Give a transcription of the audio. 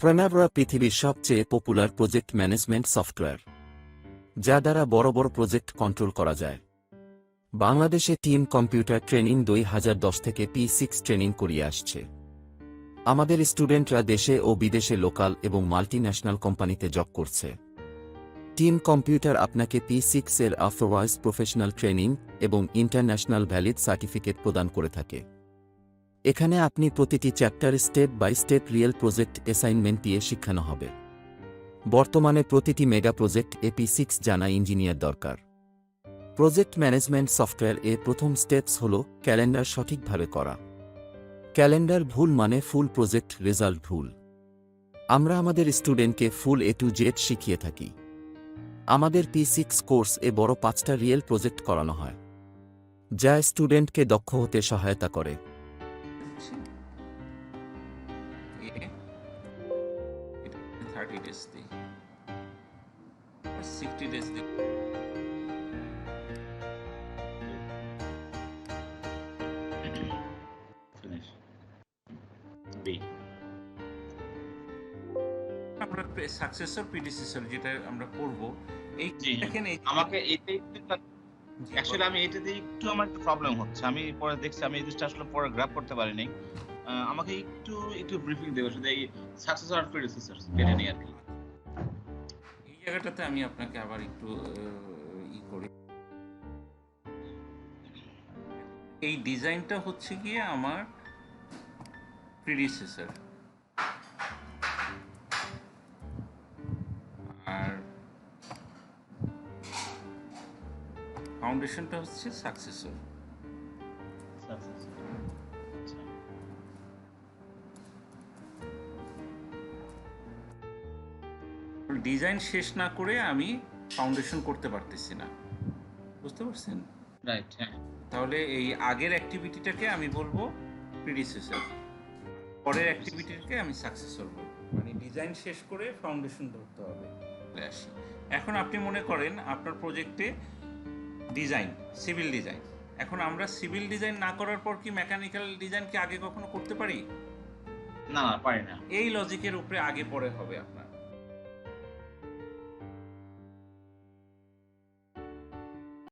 PRIMAVERA পৃথিবীর সবচেয়ে popular project management software, যা দ্বারা বড় বড় প্রজেক্ট কন্ট্রোল করা যায়। বাংলাদেশে টিম কম্পিউটার ট্রেনিং 2010 থেকে P6 ট্রেনিং করিয়ে আসছে। আমাদের স্টুডেন্টরা দেশে ও বিদেশে লোকাল এবং মাল্টিন্যাশনাল কোম্পানিতে জব করছে। টিম কম্পিউটার আপনাকে P6 এর authorized প্রফেশনাল ট্রেনিং এবং ইন্টারন্যাশনাল ভ্যালিড সার্টিফিকেট প্রদান করে থাকে। এখানে আপনি প্রতিটি chapter step by step real project assignment দিয়ে শিখানো হবে। বর্তমানে প্রতিটি মেগা প্রজেক্ট P6 জানা ইঞ্জিনিয়ার দরকার। প্রজেক্ট ম্যানেজমেন্ট সফটওয়্যার এর প্রথম স্টেপস হল ক্যালেন্ডার সঠিকভাবে করা। ক্যালেন্ডার ভুল মানে ফুল প্রজেক্ট রেজাল্ট ভুল। আমরা আমাদের স্টুডেন্টকে ফুল A to Z শিখিয়ে থাকি। আমাদের P6 কোর্স এ বড় 5টা রিয়েল প্রজেক্ট করানো হয়, যা স্টুডেন্টকে দক্ষ হতে সহায়তা করে। 30 days দিই, 60 days দিই। আমরা সাকসেসর প্রিডিসেসর যেটা আমরা করব, এই দেখেন আমাকে এটাই অ্যাকচুয়ালি আমি এটাতে একটু আমার প্রবলেম হচ্ছে। আমি পরে দেখছি আমি এই জিনিসটা আসলে পরে গ্র্যাব করতে পারিনি। আমাকে একটু ব্রিফিং দেবে শুধু এই সাকসেসর আর প্রিডিসেসর এটা নিয়ে আর কি। এই জায়গাটাতে আমি আপনাকে আবার একটু করি। এই ডিজাইনটা হচ্ছে গিয়ে আমার প্রিডিসেসর, আর ফাউন্ডেশনটা হচ্ছে সাকসেসর। ডিজাইন শেষ না করে আমি ফাউন্ডেশন করতে পারতেছি না, বুঝতে পারছেন? রাইট, হ্যাঁ। তাহলে এই আগের অ্যাক্টিভিটিটাকে আমি বলবো প্রিডিসেসর, পরের অ্যাক্টিভিটিটাকে আমি সাকসেসর বলবো। মানে ডিজাইন শেষ করে ফাউন্ডেশন ধরতে হবে। আসি, এখন আপনি মনে করেন আপনার প্রজেক্টে ডিজাইন, সিভিল ডিজাইন। এখন আমরা সিভিল ডিজাইন না করার পর কি মেকানিক্যাল ডিজাইন কি আগে কখনো করতে পারি? না, পারি না। এই লজিকের উপরে আগে পরে হবে আপনার।